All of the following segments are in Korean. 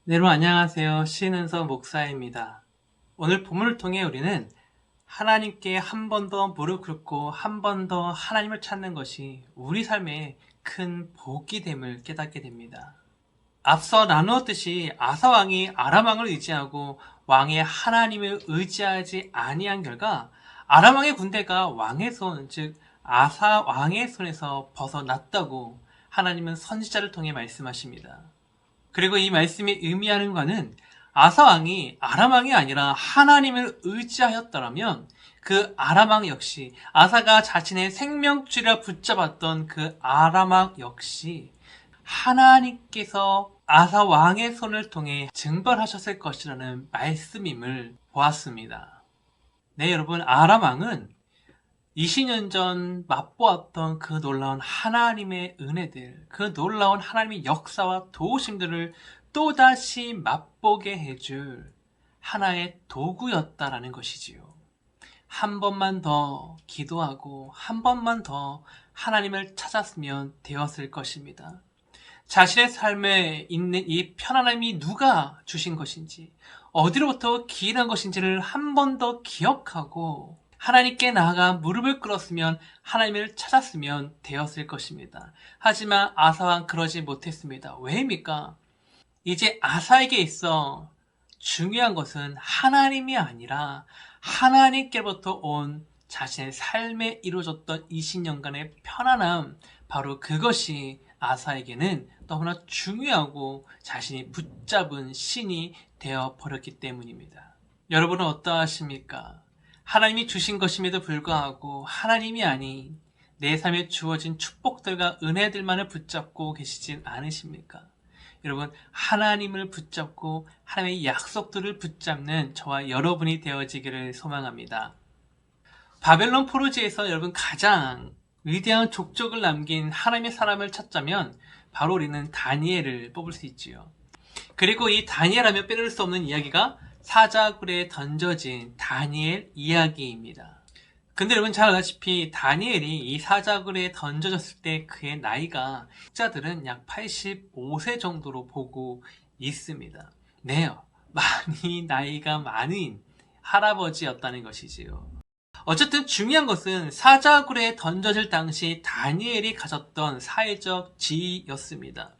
네, 여러분 안녕하세요. 신은서 목사입니다. 오늘 본문을 통해 우리는 하나님께 한 번 더 무릎 꿇고 한 번 더 하나님을 찾는 것이 우리 삶의 큰 복이 됨을 깨닫게 됩니다. 앞서 나누었듯이 아사 왕이 아람 왕을 의지하고 왕의 하나님을 의지하지 아니한 결과 아람 왕의 군대가 왕의 손, 즉 아사 왕의 손에서 벗어났다고 하나님은 선지자를 통해 말씀하십니다. 그리고 이 말씀이 의미하는 바는 아사 왕이 아람 왕이 아니라 하나님을 의지하였더라면 그 아람 왕 역시 아사가 자신의 생명줄이라 붙잡았던 그 아람 왕 역시 하나님께서 아사 왕의 손을 통해 증벌하셨을 것이라는 말씀임을 보았습니다. 네, 여러분, 아람 왕은 20년 전 맛보았던 그 놀라운 하나님의 은혜들, 그 놀라운 하나님의 역사와 도우심들을 또다시 맛보게 해줄 하나의 도구였다라는 것이지요. 한 번만 더 기도하고 한 번만 더 하나님을 찾았으면 되었을 것입니다. 자신의 삶에 있는 이 편안함이 누가 주신 것인지, 어디로부터 기인한 것인지를 한 번 더 기억하고 하나님께 나아가 무릎을 꿇었으면 하나님을 찾았으면 되었을 것입니다. 하지만 아사왕 그러지 못했습니다. 왜입니까? 이제 아사에게 있어 중요한 것은 하나님이 아니라 하나님께로부터 온 자신의 삶에 이루어졌던 20년간의 편안함, 바로 그것이 아사에게는 너무나 중요하고 자신이 붙잡은 신이 되어 버렸기 때문입니다. 여러분은 어떠하십니까? 하나님이 주신 것임에도 불구하고 하나님이 아닌 내 삶에 주어진 축복들과 은혜들만을 붙잡고 계시진 않으십니까? 여러분, 하나님을 붙잡고 하나님의 약속들을 붙잡는 저와 여러분이 되어지기를 소망합니다. 바벨론 포로지에서 여러분 가장 위대한 족적을 남긴 하나님의 사람을 찾자면 바로 우리는 다니엘을 뽑을 수 있지요. 그리고 이 다니엘 하면 빼놓을 수 없는 이야기가 사자굴에 던져진 다니엘 이야기입니다. 근데 여러분 잘 아다시피 다니엘이 이 사자굴에 던져졌을 때 그의 나이가 학자들은 약 85세 정도로 보고 있습니다. 네, 많이 나이가 많은 할아버지였다는 것이지요. 어쨌든 중요한 것은 사자굴에 던져질 당시 다니엘이 가졌던 사회적 지위였습니다.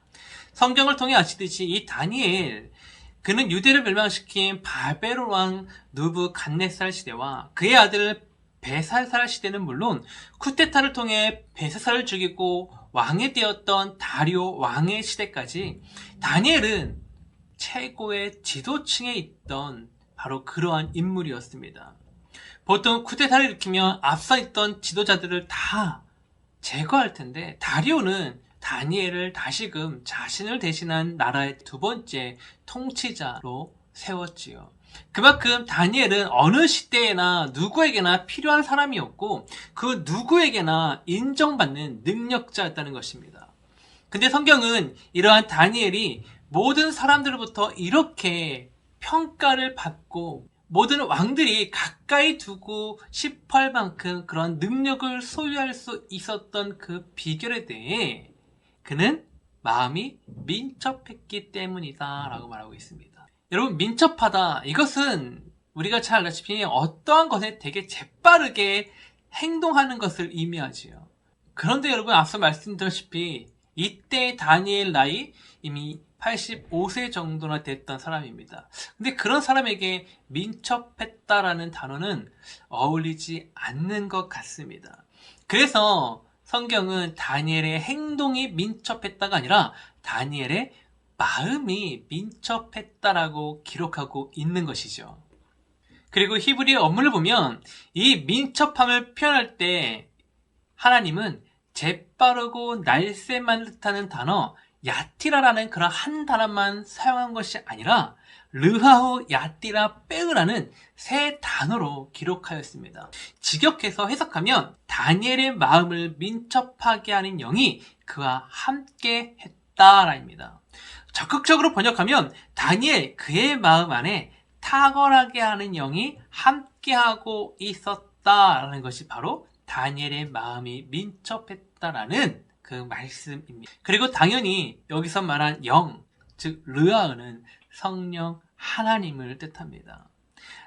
성경을 통해 아시듯이 이 다니엘, 그는 유대를 멸망시킨 바벨론 왕 누부갓네살 시대와 그의 아들 베살살 시대는 물론 쿠데타를 통해 베살살을 죽이고 왕이 되었던 다리오 왕의 시대까지 다니엘은 최고의 지도층에 있던 바로 그러한 인물이었습니다. 보통 쿠데타를 일으키면 앞서 있던 지도자들을 다 제거할 텐데 다리오는 다니엘을 다시금 자신을 대신한 나라의 두 번째 통치자로 세웠지요. 그만큼 다니엘은 어느 시대에나 누구에게나 필요한 사람이었고 그 누구에게나 인정받는 능력자였다는 것입니다. 근데 성경은 이러한 다니엘이 모든 사람들로부터 이렇게 평가를 받고 모든 왕들이 가까이 두고 싶어할 만큼 그런 능력을 소유할 수 있었던 그 비결에 대해 그는 마음이 민첩했기 때문이다 라고 말하고 있습니다. 여러분, 민첩하다, 이것은 우리가 잘 알다시피 어떠한 것에 되게 재빠르게 행동하는 것을 의미하지요. 그런데 여러분, 앞서 말씀드렸다시피 이때 다니엘 나이 이미 85세 정도나 됐던 사람입니다. 근데 그런 사람에게 민첩했다라는 단어는 어울리지 않는 것 같습니다. 그래서 성경은 다니엘의 행동이 민첩했다가 아니라 다니엘의 마음이 민첩했다라고 기록하고 있는 것이죠. 그리고 히브리 어문을 보면 이 민첩함을 표현할 때 하나님은 재빠르고 날쌔만을 뜻하는 단어 야티라라는 그런 한 단어만 사용한 것이 아니라 르하우 야티라 빼으라는 세 단어로 기록하였습니다. 직역해서 해석하면 다니엘의 마음을 민첩하게 하는 영이 그와 함께 했다라입니다. 적극적으로 번역하면 다니엘 그의 마음 안에 탁월하게 하는 영이 함께하고 있었다라는 것이 바로 다니엘의 마음이 민첩했다라는 그 말씀입니다. 그리고 당연히 여기서 말한 영, 즉 르아은은 성령 하나님을 뜻합니다.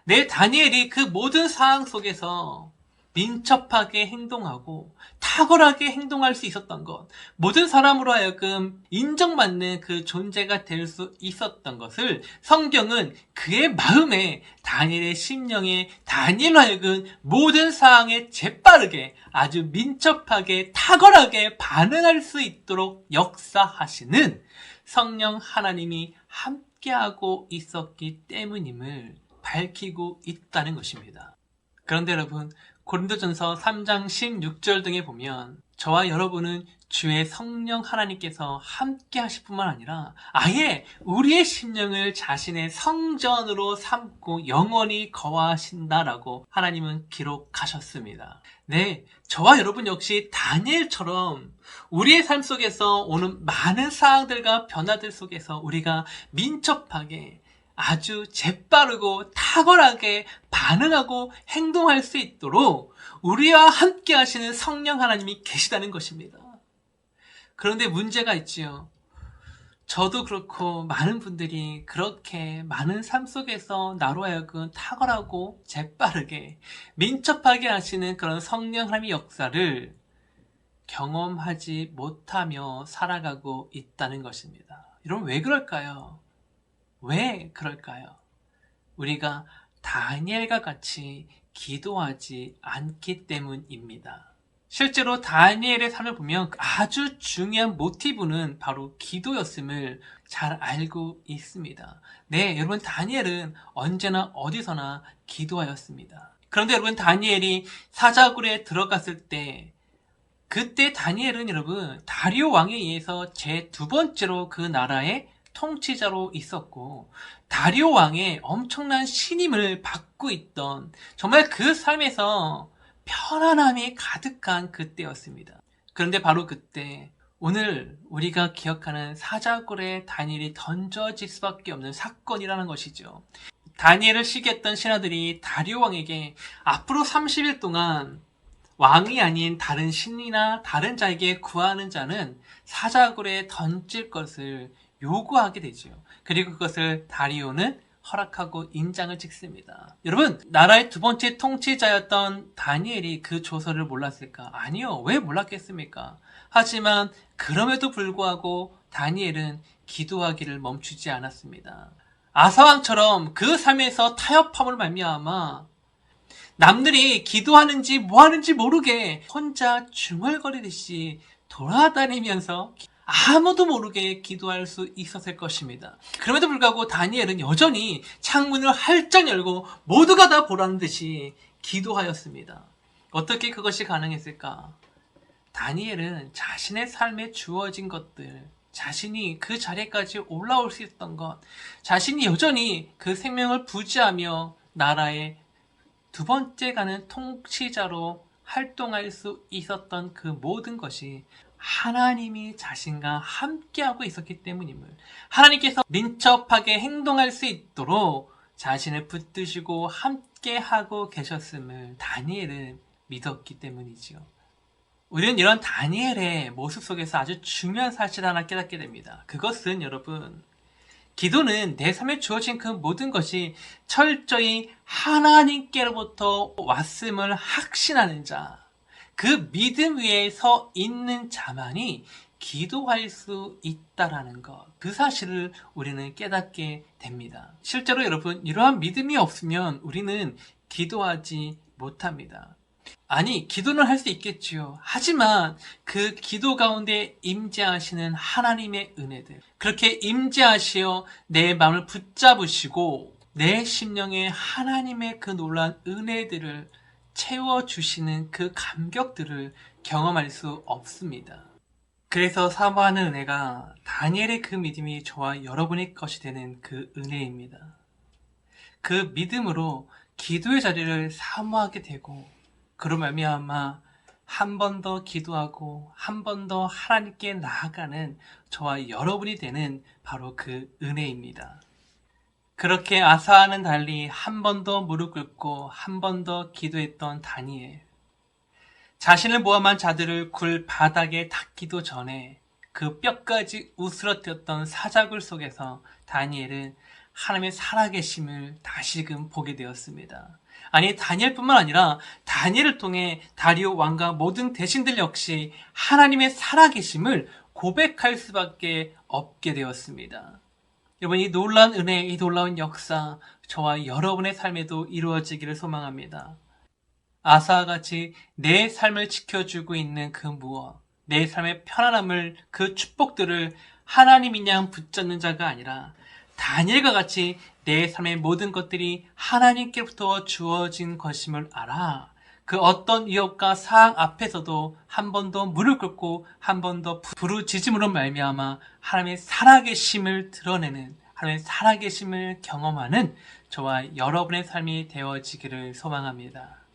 내 다니엘이 그 모든 상황 속에서 민첩하게 행동하고 탁월하게 행동할 수 있었던 것, 모든 사람으로 하여금 인정받는 그 존재가 될 수 있었던 것을 성경은 그의 마음에, 다니엘의 심령에, 다니엘로 하여금 모든 상황에 재빠르게 아주 민첩하게 탁월하게 반응할 수 있도록 역사하시는 성령 하나님이 함께하고 있었기 때문임을 밝히고 있다는 것입니다. 그런데 여러분, 고린도전서 3장 16절 등에 보면 저와 여러분은 주의 성령 하나님께서 함께 하실 뿐만 아니라 아예 우리의 심령을 자신의 성전으로 삼고 영원히 거하신다라고 하나님은 기록하셨습니다. 네, 저와 여러분 역시 다니엘처럼 우리의 삶 속에서 오는 많은 상황들과 변화들 속에서 우리가 민첩하게 아주 재빠르고 탁월하게 반응하고 행동할 수 있도록 우리와 함께 하시는 성령 하나님이 계시다는 것입니다. 그런데 문제가 있지요. 저도 그렇고 많은 분들이 그렇게 많은 삶 속에서 나로 하여금 탁월하고 재빠르게 민첩하게 하시는 그런 성령 하나님의 역사를 경험하지 못하며 살아가고 있다는 것입니다. 여러분, 왜 그럴까요? 왜 그럴까요? 우리가 다니엘과 같이 기도하지 않기 때문입니다. 실제로 다니엘의 삶을 보면 아주 중요한 모티브는 바로 기도였음을 잘 알고 있습니다. 네, 여러분, 다니엘은 언제나 어디서나 기도하였습니다. 그런데 여러분, 다니엘이 사자굴에 들어갔을 때 그때 다니엘은 여러분 다리오 왕에 의해서 제 두 번째로 그 나라의 통치자로 있었고 다리오 왕의 엄청난 신임을 받고 있던 정말 그 삶에서 편안함이 가득한 그때였습니다. 그런데 바로 그때 오늘 우리가 기억하는 사자굴에 다니엘이 던져질 수밖에 없는 사건이라는 것이죠. 다니엘을 시기했던 신하들이 다리오 왕에게 앞으로 30일 동안 왕이 아닌 다른 신이나 다른 자에게 구하는 자는 사자굴에 던질 것을 요구하게 되죠. 그리고 그것을 다리오는 허락하고 인장을 찍습니다. 여러분, 나라의 두 번째 통치자였던 다니엘이 그 조서를 몰랐을까? 아니요. 왜 몰랐겠습니까? 하지만 그럼에도 불구하고 다니엘은 기도하기를 멈추지 않았습니다. 아사왕처럼 그 삶에서 타협함으로 말미암아 남들이 기도하는지 뭐하는지 모르게 혼자 중얼거리듯이 돌아다니면서 아무도 모르게 기도할 수 있었을 것입니다. 그럼에도 불구하고 다니엘은 여전히 창문을 활짝 열고 모두가 다 보라는 듯이 기도하였습니다. 어떻게 그것이 가능했을까? 다니엘은 자신의 삶에 주어진 것들, 자신이 그 자리까지 올라올 수 있었던 것, 자신이 여전히 그 생명을 부지하며 나라의 두 번째 가는 통치자로 활동할 수 있었던 그 모든 것이 하나님이 자신과 함께하고 있었기 때문임을, 하나님께서 민첩하게 행동할 수 있도록 자신을 붙드시고 함께하고 계셨음을 다니엘은 믿었기 때문이지요. 우리는 이런 다니엘의 모습 속에서 아주 중요한 사실 하나 깨닫게 됩니다. 그것은 여러분, 기도는 내 삶에 주어진 그 모든 것이 철저히 하나님께로부터 왔음을 확신하는 자, 그 믿음 위에 서 있는 자만이 기도할 수 있다라는 것, 그 사실을 우리는 깨닫게 됩니다. 실제로 여러분, 이러한 믿음이 없으면 우리는 기도하지 못합니다. 아니, 기도는 할 수 있겠지요. 하지만 그 기도 가운데 임재하시는 하나님의 은혜들, 그렇게 임재하시어 내 마음을 붙잡으시고 내 심령에 하나님의 그 놀라운 은혜들을 채워주시는 그 감격들을 경험할 수 없습니다. 그래서 사모하는 은혜가 다니엘의 그 믿음이 저와 여러분의 것이 되는 그 은혜입니다. 그 믿음으로 기도의 자리를 사모하게 되고 그로 말미암아 한 번 더 기도하고 한 번 더 하나님께 나아가는 저와 여러분이 되는 바로 그 은혜입니다. 그렇게 아사와는 달리 한 번 더 무릎 꿇고 한 번 더 기도했던 다니엘. 자신을 모함한 자들을 굴 바닥에 닿기도 전에 그 뼈까지 으스러뜨렸던 사자굴 속에서 다니엘은 하나님의 살아계심을 다시금 보게 되었습니다. 아니, 다니엘뿐만 아니라 다니엘을 통해 다리오 왕과 모든 대신들 역시 하나님의 살아계심을 고백할 수밖에 없게 되었습니다. 여러분, 이 놀라운 은혜, 이 놀라운 역사, 저와 여러분의 삶에도 이루어지기를 소망합니다. 아사와 같이 내 삶을 지켜주고 있는 그 무엇, 내 삶의 편안함을, 그 축복들을 하나님이 그냥 붙잡는 자가 아니라 다니엘과 같이 내 삶의 모든 것들이 하나님께로부터 주어진 것임을 알아. 그 어떤 위협과 사항 앞에서도 한 번 더 무릎 꿇고 한 번 더 부르짖음으로 말미암아 하나님의 살아계심을 드러내는, 하나님의 살아계심을 경험하는 저와 여러분의 삶이 되어지기를 소망합니다.